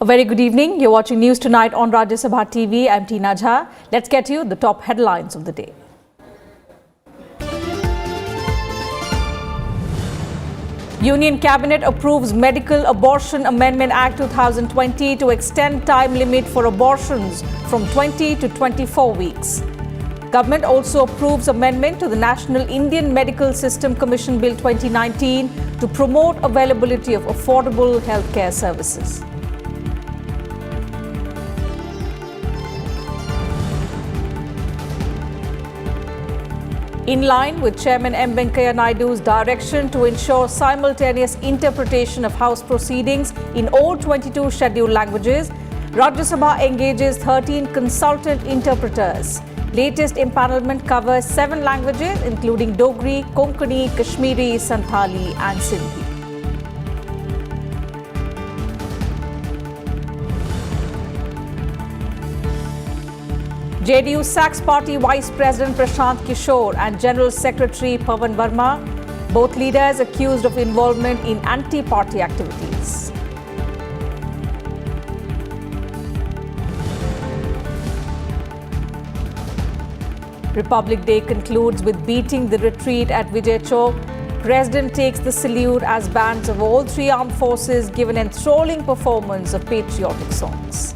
A very good evening. You're watching News Tonight on Rajya Sabha TV. I'm Tina Jha. Let's get you the top headlines of the day. Union Cabinet approves Medical Abortion Amendment Act 2020 to extend time limit for abortions from 20 to 24 weeks. Government also approves amendment to the National Indian Medical System Commission Bill 2019 to promote availability of affordable healthcare services. In line with Chairman M. Venkaiah Naidu's direction to ensure simultaneous interpretation of House proceedings in all 22 scheduled languages, Rajya Sabha engages 13 consultant interpreters. Latest empanelment covers 7 languages including Dogri, Konkani, Kashmiri, Santhali and Sindhi. JDU sacks Party Vice President Prashant Kishore and General Secretary Pawan Verma, both leaders accused of involvement in anti-party activities. Republic Day concludes with beating the retreat at Vijay Chowk. President takes the salute as bands of all 3 armed forces give an enthralling performance of patriotic songs.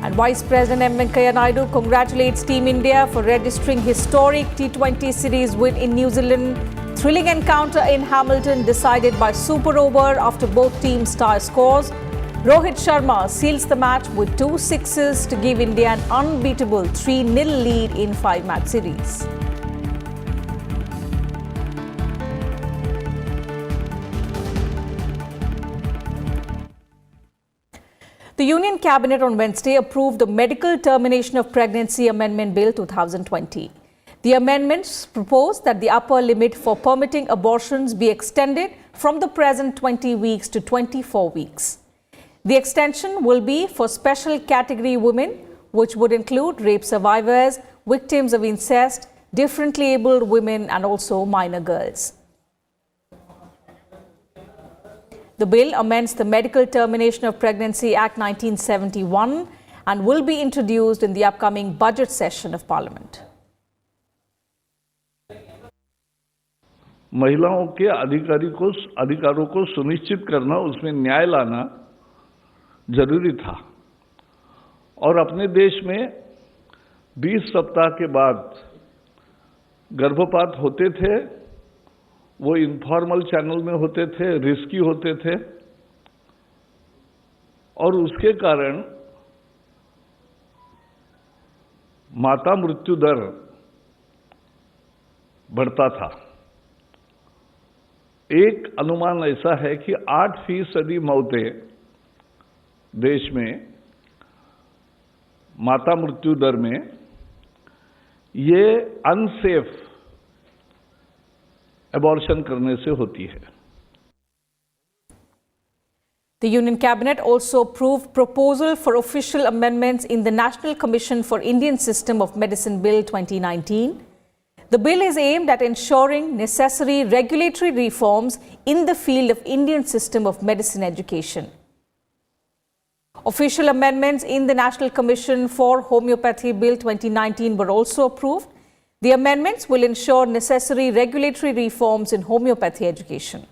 And Vice President M. Venkaiah Naidu congratulates Team India for registering historic T20 series win in New Zealand. Thrilling encounter in Hamilton decided by super over after both teams tie scores. Rohit Sharma seals the match with 2 sixes to give India an unbeatable 3-0 lead in 5-match series. The Union Cabinet on Wednesday approved the Medical Termination of Pregnancy Amendment Bill 2020. The amendments propose that the upper limit for permitting abortions be extended from the present 20 weeks to 24 weeks. The extension will be for special category women, which would include rape survivors, victims of incest, differently abled women, and also minor girls. The bill amends the Medical Termination of Pregnancy Act 1971 and will be introduced in the upcoming budget session of Parliament. महिलाओं के अधिकारों को सुनिश्चित करना, उसमें न्याय लाना जरूरी था और अपने देश में 20 सप्ताह के बाद गर्भपात होते थे, वो इनफॉर्मल चैनल में होते थे, रिस्की होते थे और उसके कारण माता मृत्यु दर बढ़ता था। एक अनुमान ऐसा है कि 8% मौतें देश में माता मृत्यु दर में ये अनसेफ abortion करने से होती है। The Union Cabinet also approved proposal for official amendments in the National Commission for Indian System of Medicine Bill 2019. The bill is aimed at ensuring necessary regulatory reforms in the field of Indian system of medicine education. Official amendments in the National Commission for Homeopathy Bill 2019 were also approved. The amendments will ensure necessary regulatory reforms in homeopathy education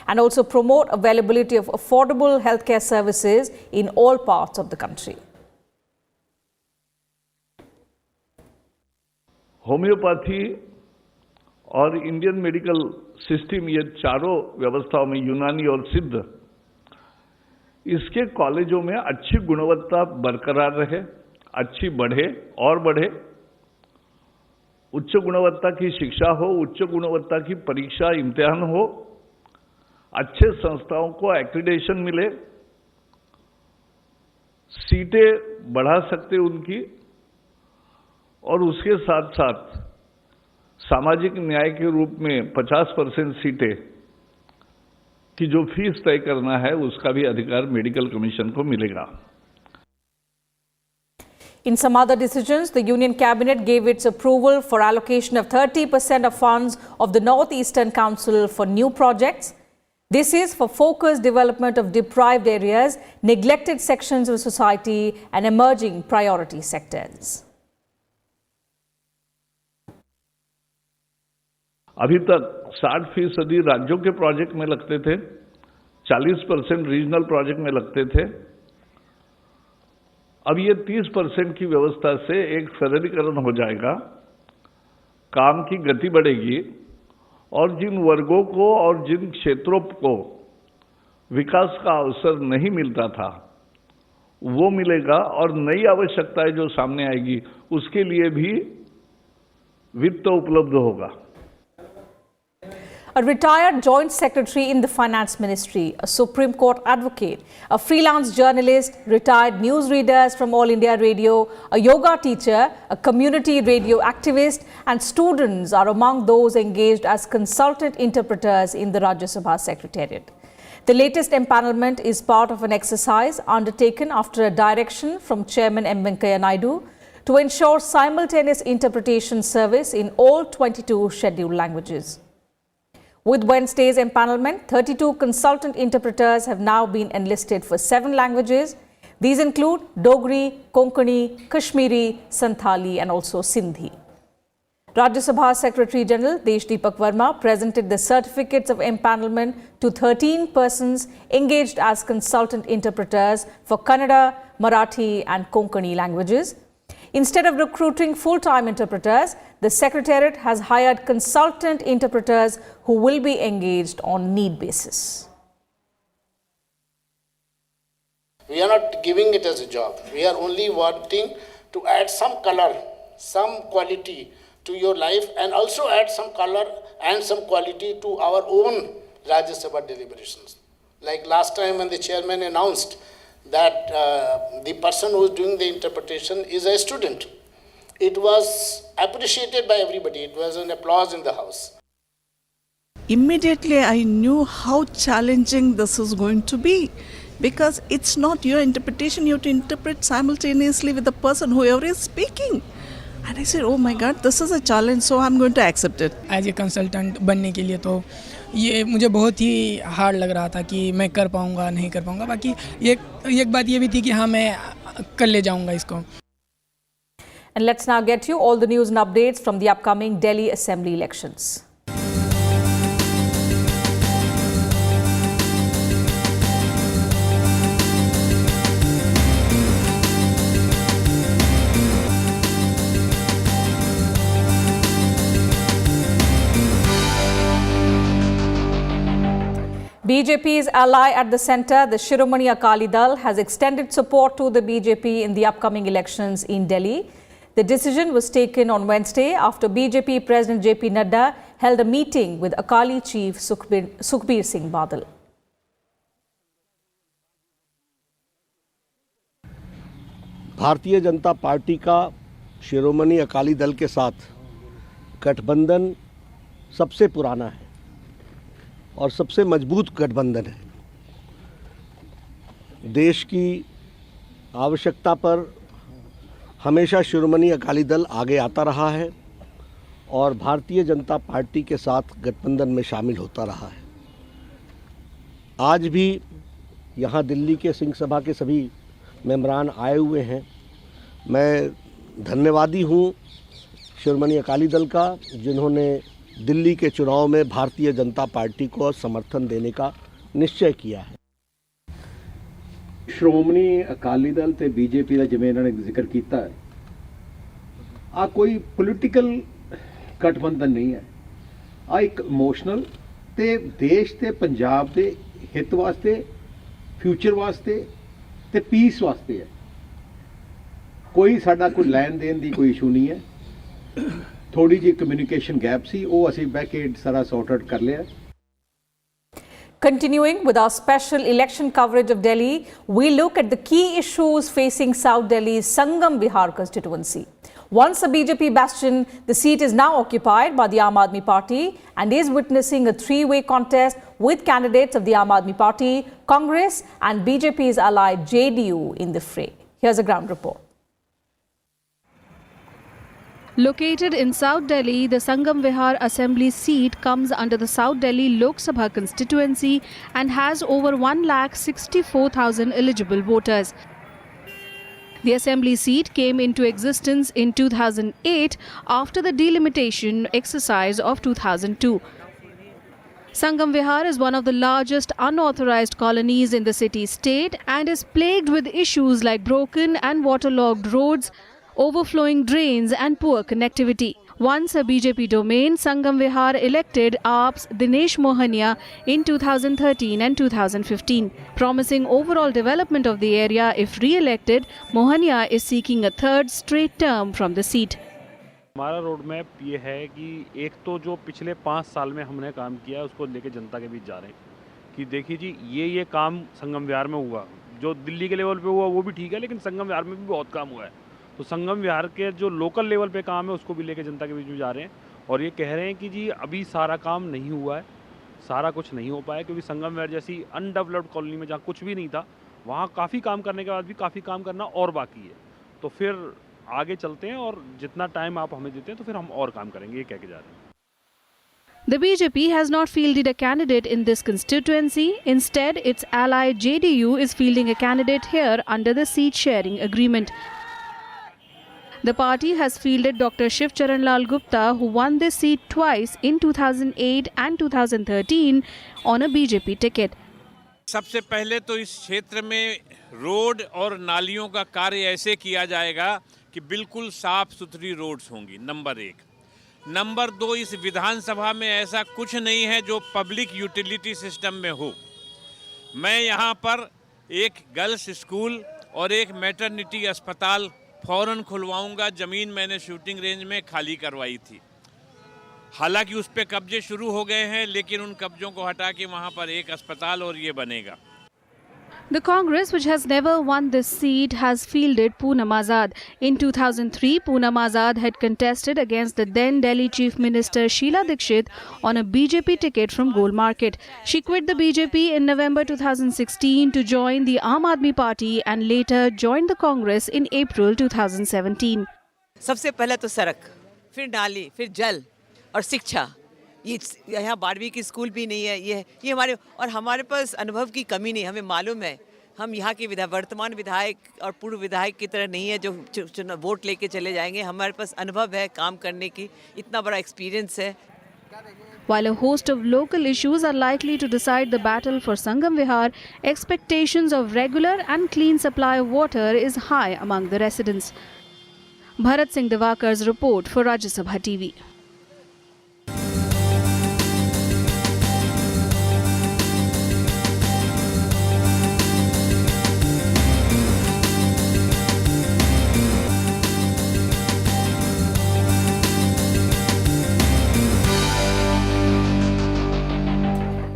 and also promote availability of affordable healthcare services in all parts of the country. Homeopathy और Indian medical system, ये चारों व्यवस्थाओं में यूनानी और सिद्ध, इसके कॉलेजों में अच्छी गुणवत्ता बरकरार रहे, अच्छी बढ़े और बढ़े, उच्च गुणवत्ता की शिक्षा हो, उच्च गुणवत्ता की परीक्षा इम्तिहान हो, अच्छे संस्थाओं को एक्रीडेशन मिले, सीटें बढ़ा सकते उनकी और उसके साथ साथ सामाजिक न्याय के रूप में 50% सीटें कि जो फीस तय करना है उसका भी अधिकार मेडिकल कमीशन को मिलेगा। In some other decisions, the Union Cabinet gave its approval for allocation of 30% of funds of the North-Eastern Council for new projects. This is for focused development of deprived areas, neglected sections of society and emerging priority sectors. अभी तक 60% राज्यों के project में लगते थे, 40% regional project में लगते थे। अब ये 30% की व्यवस्था से एक सरलीकरण हो जाएगा, काम की गति बढ़ेगी और जिन वर्गों को और जिन क्षेत्रों को विकास का अवसर नहीं मिलता था वो मिलेगा और नई आवश्यकताएं जो सामने आएगी उसके लिए भी वित्त उपलब्ध होगा। A retired joint secretary in the finance ministry, a Supreme Court advocate, a freelance journalist, retired newsreaders from All India Radio, a yoga teacher, a community radio activist and students are among those engaged as consultant interpreters in the Rajya Sabha secretariat. The latest empanelment is part of an exercise undertaken after a direction from Chairman M. Venkaiah Naidu to ensure simultaneous interpretation service in all 22 scheduled languages. With Wednesday's empanelment, 32 consultant interpreters have now been enlisted for 7 languages. These include Dogri, Konkani, Kashmiri, Santhali and also Sindhi. Rajya Sabha Secretary General Deshdeepak Verma presented the certificates of empanelment to 13 persons engaged as consultant interpreters for Kannada, Marathi and Konkani languages. Instead of recruiting full-time interpreters, the Secretariat has hired consultant interpreters who will be engaged on need basis. We are not giving it as a job. We are only wanting to add some color, some quality to your life and also add some color and some quality to our own Rajya Sabha deliberations. Like last time when the chairman announced that the person who is doing the interpretation is a student. It was appreciated by everybody. It was an applause in the house. Immediately I knew how challenging this is going to be because it's not your interpretation. You have to interpret simultaneously with the person, whoever is speaking. And I said, oh my God, this is a challenge, so I'm going to accept it. As a consultant बनने के लिए तो ये मुझे बहुत ही hard लग रहा था कि मैं कर पाऊँगा नहीं कर पाऊँगा। बाकी एक बात ये भी थी कि हाँ मैं कर ले जाऊँगा इसको। And let's now get you all the news and updates from the upcoming Delhi Assembly elections. BJP's ally at the centre, the Shiromani Akali Dal, has extended support to the BJP in the upcoming elections in Delhi. The decision was taken on Wednesday after BJP President JP Nadda held a meeting with Akali chief Sukhbir Singh Badal. Bharatiya Janata party का शिरोमणि अकाली दल के साथ गठबंधन सबसे पुराना है और सबसे मजबूत गठबंधन है। देश की आवश्यकता पर हमेशा शिरोमणि अकाली दल आगे आता रहा है और भारतीय जनता पार्टी के साथ गठबंधन में शामिल होता रहा है। आज भी यहाँ दिल्ली के सिंह सभा के सभी मेंबरान आए हुए हैं। मैं धन्यवादी हूँ शिरोमणि अकाली दल का, जिन्होंने दिल्ली के चुनाव में भारतीय जनता पार्टी को समर्थन देने का निश्चय किया है। श्रोमणी अकाली दल ते बीजेपी का जिवें इन्होंने जिक्र किया है, आ कोई पॉलिटिकल गठबंधन नहीं है। आ एक इमोशनल ते देश ते पंजाब के हित वास्ते, फ्यूचर वास्ते ते पीस वास्ते है। कोई साडा कोई लैन देन दी कोई इशू नहीं है। थोड़ी जी कम्युनिकेशन गैप सी, वो असीं बैठ के सारा सॉर्ट आउट कर लिया। Continuing with our special election coverage of Delhi, we look at the key issues facing South Delhi's Sangam Vihar constituency. Once a BJP bastion, the seat is now occupied by the Aam Aadmi Party and is witnessing a three-way contest with candidates of the Aam Aadmi Party, Congress and BJP's allied JDU in the fray. Here's a ground report. Located in South Delhi, the Sangam Vihar Assembly seat comes under the South Delhi Lok Sabha constituency and has over 1,64,000 eligible voters. The assembly seat came into existence in 2008 after the delimitation exercise of 2002. Sangam Vihar is one of the largest unauthorized colonies in the city-state and is plagued with issues like broken and waterlogged roads, overflowing drains and poor connectivity. Once a BJP domain, Sangam Vihar elected AAP's Dinesh Mohania in 2013 and 2015. Promising overall development of the area if re-elected, Mohania is seeking a third straight term from the seat. हमारा road map ये है कि एक तो जो पिछले 5 साल में हमने काम किया है उसको लेके जनता के बीच जा रहे हैं कि देखिए जी ये काम संगम विहार में हुआ, जो दिल्ली के लेवल पे हुआ वो भी ठीक है, लेकिन संगम विहार में भी बहुत काम हुआ है। तो संगम विहार के जो लोकल लेवल पे काम है उसको भी लेके जनता के बीच में जा रहे हैं और ये कह रहे हैं कि जी अभी सारा काम नहीं हुआ है, सारा कुछ नहीं हो पाया, क्योंकि संगम विहार जैसी अनडेवलप्ड कॉलोनी में जहाँ कुछ भी नहीं था वहाँ काफ़ी काम करने के बाद भी काफ़ी काम करना और बाकी है। तो फिर आगे चलते हैं और जितना टाइम आप हमें देते हैं तो फिर हम और काम करेंगे, ये कह के जा रहे हैं। The BJP has not fielded a candidate in this constituency. Instead, its ally JDU is fielding a candidate here under the seat sharing agreement. The party has fielded Dr. Shiv Charan Lal Gupta, who won this seat twice in 2008 and 2013 on a BJP ticket. सबसे पहले तो इस क्षेत्र में road और नालियों का कार्य ऐसे किया जाएगा कि बिल्कुल साफ सुथरी रोड्स होंगी, नंबर 1। नंबर 2, इस विधानसभा में ऐसा कुछ नहीं है जो पब्लिक यूटिलिटी सिस्टम में हो। मैं यहाँ पर एक गर्ल्स स्कूल और एक मैटरनिटी अस्पताल फौरन खुलवाऊंगा। ज़मीन मैंने शूटिंग रेंज में खाली करवाई थी, हालांकि उस पर कब्जे शुरू हो गए हैं, लेकिन उन कब्जों को हटा के वहाँ पर एक अस्पताल और ये बनेगा। The Congress, which has never won this seat, has fielded Poonam Azad. In 2003, Poonam Azad had contested against the then Delhi Chief Minister Sheila Dikshit on a BJP ticket from Gol Market. She quit the BJP in November 2016 to join the Aam Aadmi Party and later joined the Congress in April 2017. सबसे पहले तो सड़क, फिर नाली, फिर जल और शिक्षा। ये यहाँ 12वीं की स्कूल भी नहीं है। ये हमारे पास अनुभव की कमी नहीं। हमें मालूम है हम यहाँ के वर्तमान विधायक और पूर्व विधायक की तरह नहीं है जो वोट लेके चले जाएंगे। हमारे पास अनुभव है काम करने की, इतना बड़ा एक्सपीरियंस है। While a host of local issues are likely to decide the battle for Sangam Vihar, expectations of regular and clean supply of water is high among the residents. Bharat Singh Divakar's report for Rajya Sabha TV.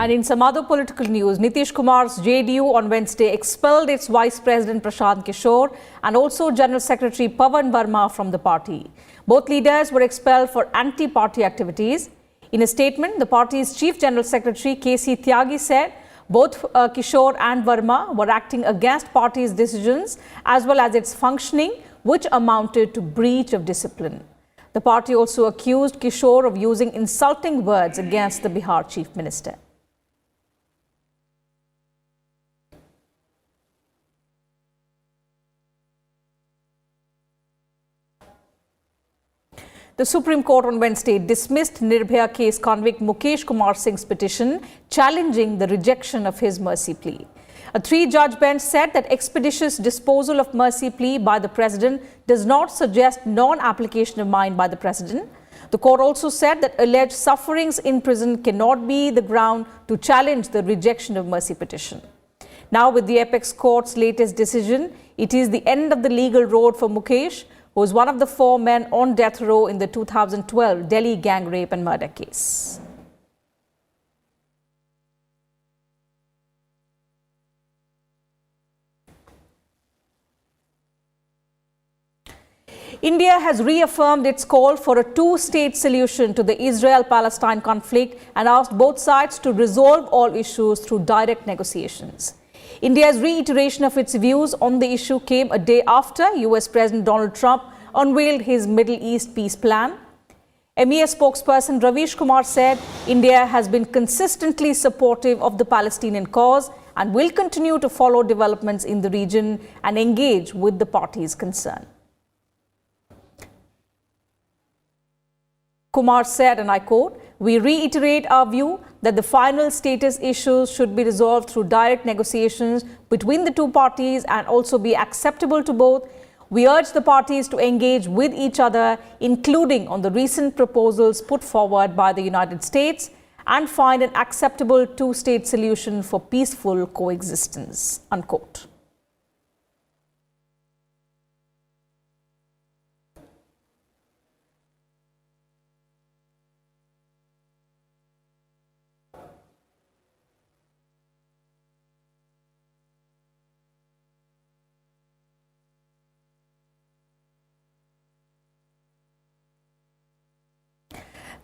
And in some other political news, Nitish Kumar's JDU on Wednesday expelled its Vice President Prashant Kishore and also General Secretary Pawan Verma from the party. Both leaders were expelled for anti-party activities. In a statement, the party's Chief General Secretary KC Tyagi said both Kishore and Verma were acting against party's decisions as well as its functioning, which amounted to breach of discipline. The party also accused Kishore of using insulting words against the Bihar Chief Minister. The Supreme Court on Wednesday dismissed Nirbhaya case convict Mukeshkumar Singhs petition challenging the rejection of his mercy plea. A 3-judge bench said that expeditious disposal of mercy plea by the president does not suggest non-application of mind by the president. The court also said that alleged sufferings in prison cannot be the ground to challenge the rejection of mercy petition. Now, with the apex court's latest decision, it is the end of the legal road for Mukesh, who was one of the 4 men on death row in the 2012 Delhi gang rape and murder case. India has reaffirmed its call for a two-state solution to the Israel-Palestine conflict and asked both sides to resolve all issues through direct negotiations. India's reiteration of its views on the issue came a day after US President Donald Trump unveiled his Middle East peace plan. MEA spokesperson Mukeshkumar said India has been consistently supportive of the Palestinian cause and will continue to follow developments in the region and engage with the parties concerned. Kumar said, and I quote, "We reiterate our view that the final status issues should be resolved through direct negotiations between the two parties and also be acceptable to both. We urge the parties to engage with each other, including on the recent proposals put forward by the United States, and find an acceptable two-state solution for peaceful coexistence," unquote.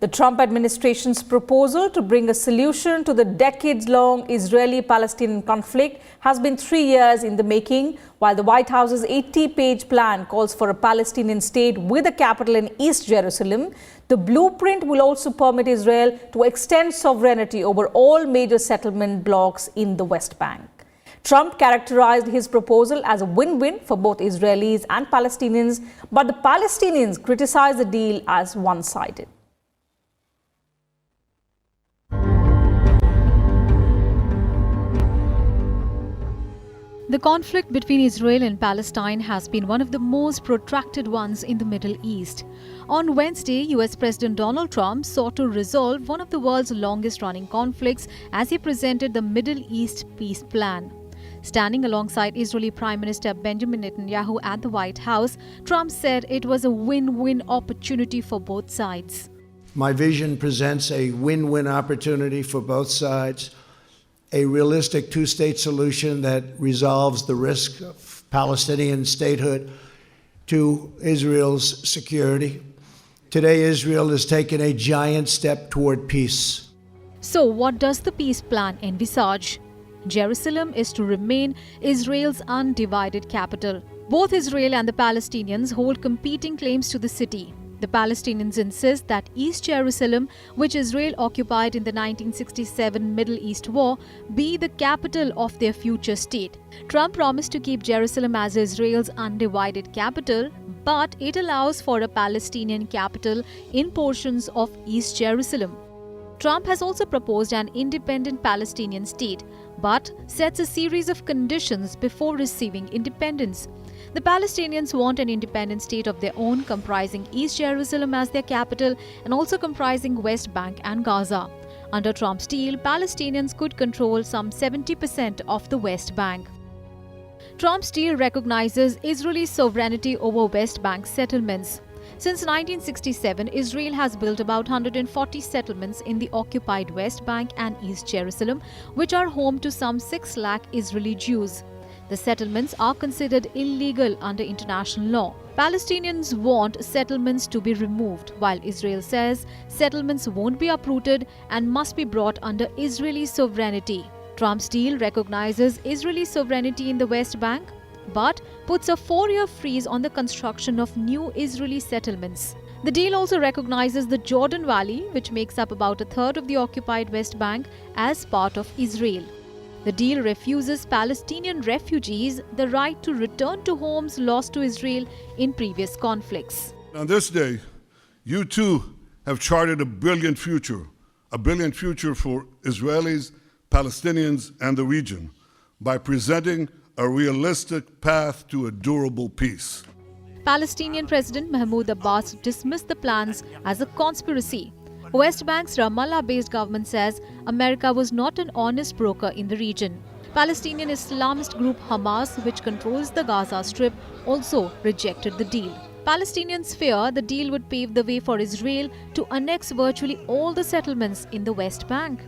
The Trump administration's proposal to bring a solution to the decades-long Israeli-Palestinian conflict has been 3 years in the making, while the White House's 80-page plan calls for a Palestinian state with a capital in East Jerusalem. The blueprint will also permit Israel to extend sovereignty over all major settlement blocks in the West Bank. Trump characterized his proposal as a win-win for both Israelis and Palestinians, but the Palestinians criticized the deal as one-sided. The conflict between Israel and Palestine has been one of the most protracted ones in the Middle East. On Wednesday, US President Donald Trump sought to resolve one of the world's longest-running conflicts as he presented the Middle East peace plan. Standing alongside Israeli Prime Minister Benjamin Netanyahu at the White House, Trump said it was a win-win opportunity for both sides. My vision presents a win-win opportunity for both sides, a realistic two-state solution that resolves the risk of Palestinian statehood to Israel's security. Today, Israel has taken a giant step toward peace. So, what does the peace plan envisage? Jerusalem is to remain Israel's undivided capital. Both Israel and the Palestinians hold competing claims to the city. The Palestinians insist that East Jerusalem, which Israel occupied in the 1967 Middle East War, be the capital of their future state. Trump promised to keep Jerusalem as Israel's undivided capital, but it allows for a Palestinian capital in portions of East Jerusalem. Trump has also proposed an independent Palestinian state, but sets a series of conditions before receiving independence. The Palestinians want an independent state of their own, comprising East Jerusalem as their capital and also comprising West Bank and Gaza. Under Trump's deal, Palestinians could control some 70% of the West Bank. Trump's deal recognizes Israeli sovereignty over West Bank settlements. Since 1967, Israel has built about 140 settlements in the occupied West Bank and East Jerusalem, which are home to some 6 lakh Israeli Jews. The settlements are considered illegal under international law. Palestinians want settlements to be removed, while Israel says settlements won't be uprooted and must be brought under Israeli sovereignty. Trump's deal recognizes Israeli sovereignty in the West Bank, but puts a 4-year freeze on the construction of new Israeli settlements. The deal also recognizes the Jordan Valley, which makes up about a third of the occupied West Bank, as part of Israel. The deal refuses Palestinian refugees the right to return to homes lost to Israel in previous conflicts. On this day, you too have charted a brilliant future for Israelis, Palestinians, and the region by presenting a realistic path to a durable peace. Palestinian President Mahmoud Abbas dismissed the plans as a conspiracy. West Bank's Ramallah-based government says America was not an honest broker in the region. Palestinian Islamist group Hamas, which controls the Gaza Strip, also rejected the deal. Palestinians fear the deal would pave the way for Israel to annex virtually all the settlements in the West Bank.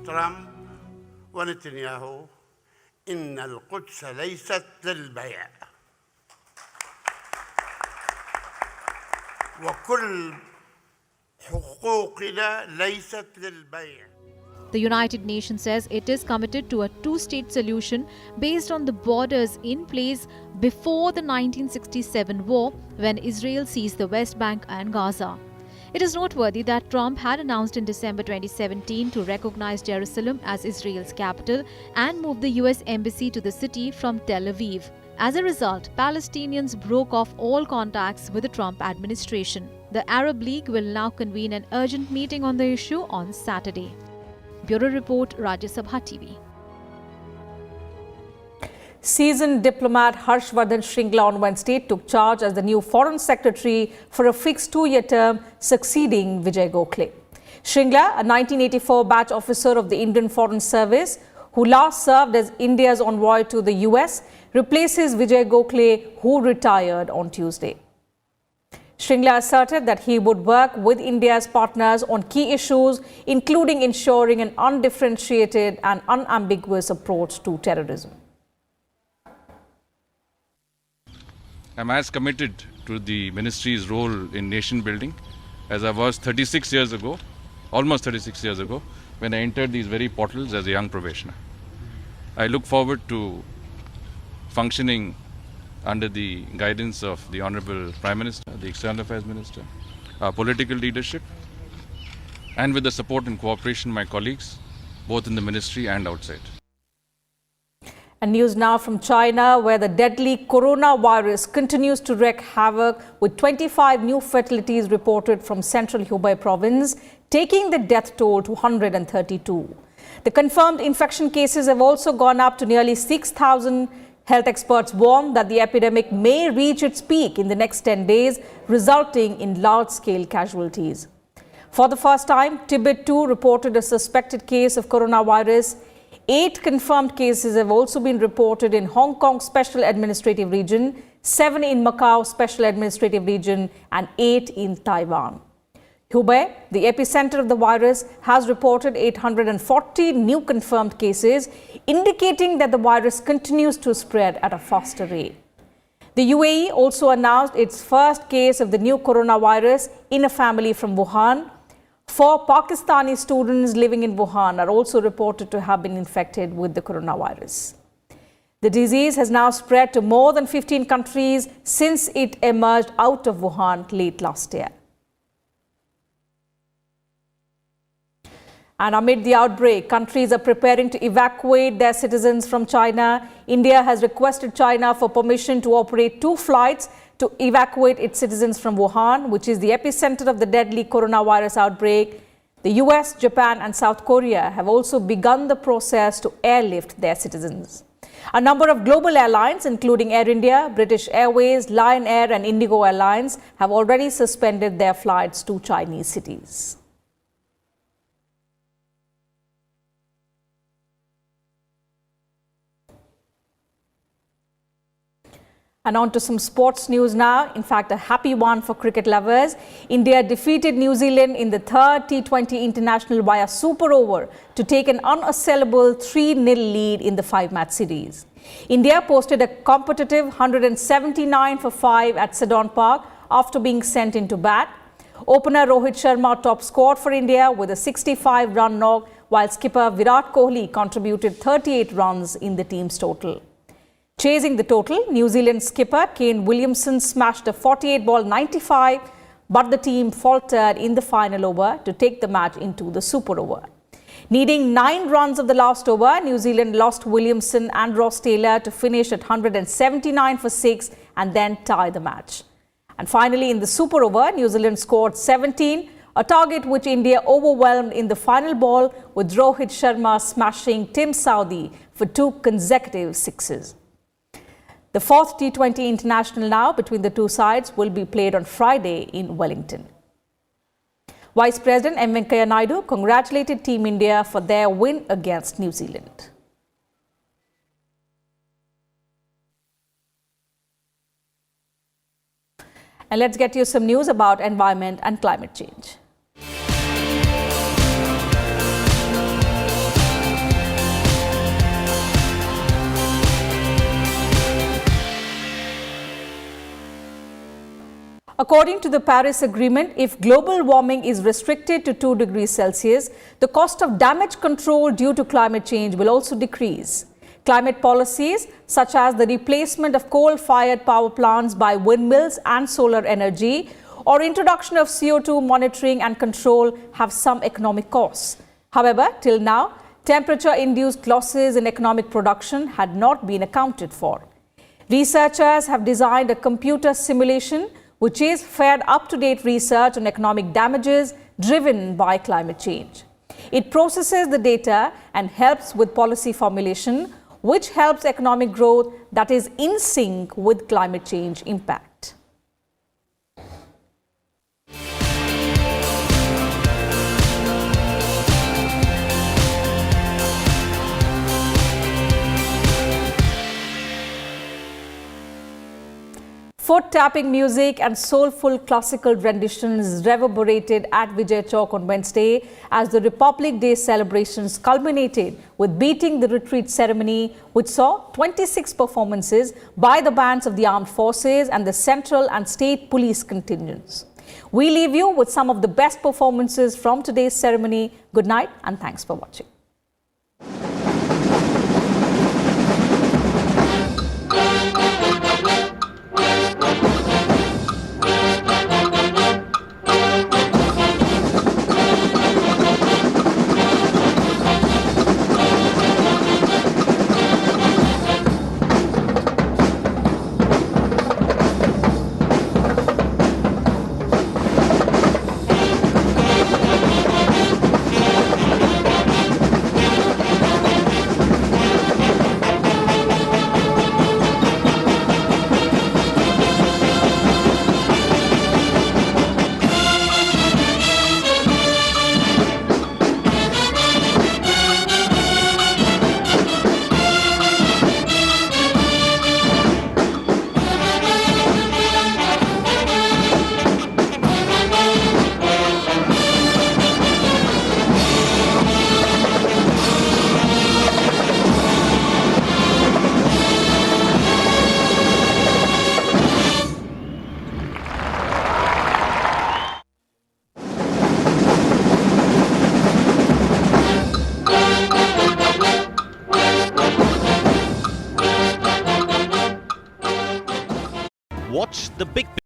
Trump wa Netanyahu, inna al-Quds laysat lil-bay'. وكل حقوقنا ليست للبيع. The United Nations says it is committed to a two-state solution based on the borders in place before the 1967 war, when Israel seized the West Bank and Gaza. It is noteworthy that Trump had announced in December 2017 to recognize Jerusalem as Israel's capital and move the US embassy to the city from Tel Aviv. As a result, Palestinians broke off all contacts with the Trump administration. The Arab League will now convene an urgent meeting on the issue on Saturday. Bureau Report, Rajya TV. Seasoned diplomat Harsh Vardhan Shringla on Wednesday took charge as the new Foreign Secretary for a fixed 2-year term, succeeding Vijay Gokhale. Shringla, a 1984 batch officer of the Indian Foreign Service, who last served as India's envoy to the US, replaces Vijay Gokhale, who retired on Tuesday. Shringla asserted that he would work with India's partners on key issues, including ensuring an undifferentiated and unambiguous approach to terrorism. I'm as committed to the ministry's role in nation building as I was 36 years ago, almost 36 years ago, when I entered these very portals as a young probationer. I look forward to functioning under the guidance of the Honorable Prime Minister, the External Affairs Minister, our political leadership, and with the support and cooperation of my colleagues, both in the ministry and outside. And news now from China, where the deadly coronavirus continues to wreak havoc, with 25 new fatalities reported from central Hubei province, taking the death toll to 132. The confirmed infection cases have also gone up to nearly 6,000. Health experts warn that the epidemic may reach its peak in the next 10 days, resulting in large-scale casualties. For the first time, Tibet too reported a suspected case of coronavirus. 8 confirmed cases have also been reported in Hong Kong Special Administrative Region, 7 in Macau Special Administrative Region, and 8 in Taiwan. Hubei, the epicenter of the virus, has reported 840 new confirmed cases, indicating that the virus continues to spread at a faster rate. The UAE also announced its first case of the new coronavirus in a family from Wuhan. 4 Pakistani students living in Wuhan are also reported to have been infected with the coronavirus. The disease has now spread to more than 15 countries since it emerged out of Wuhan late last year. And amid the outbreak, countries are preparing to evacuate their citizens from China. India has requested China for permission to operate 2 flights to evacuate its citizens from Wuhan, which is the epicenter of the deadly coronavirus outbreak. The US, Japan and South Korea have also begun the process to airlift their citizens. A number of global airlines, including Air India, British Airways, Lion Air and Indigo Airlines, have already suspended their flights to Chinese cities. And on to some sports news now. In fact, a happy one for cricket lovers. India defeated New Zealand in the 3rd T20 International via super over to take an unassailable 3-0 lead in the 5-match series. India posted a competitive 179 for 5 at Sidon Park after being sent into bat. Opener Rohit Sharma top scored for India with a 65-run knock, while skipper Virat Kohli contributed 38 runs in the team's total. Chasing the total, New Zealand skipper Kane Williamson smashed a 48-ball 95, but the team faltered in the final over to take the match into the super over. Needing 9 runs of the last over, New Zealand lost Williamson and Ross Taylor to finish at 179 for 6 and then tie the match. And finally, in the super over, New Zealand scored 17, a target which India overwhelmed in the final ball, with Rohit Sharma smashing Tim Southee for 2 consecutive sixes. The 4th T20 International now between the two sides will be played on Friday in Wellington. Vice President M. Venkaiah Naidu congratulated Team India for their win against New Zealand. And let's get you some news about environment and climate change. According to the Paris Agreement, if global warming is restricted to 2 degrees Celsius, the cost of damage control due to climate change will also decrease. Climate policies such as the replacement of coal-fired power plants by windmills and solar energy or introduction of CO2 monitoring and control have some economic costs. However, till now, temperature-induced losses in economic production had not been accounted for. Researchers have designed a computer simulation which is fair up-to-date research on economic damages driven by climate change. It processes the data and helps with policy formulation, which helps economic growth that is in sync with climate change impact. Foot-tapping music and soulful classical renditions reverberated at Vijay Chowk on Wednesday as the Republic Day celebrations culminated with Beating the Retreat ceremony, which saw 26 performances by the bands of the armed forces and the central and state police contingents. We leave you with some of the best performances from today's ceremony. Good night and thanks for watching.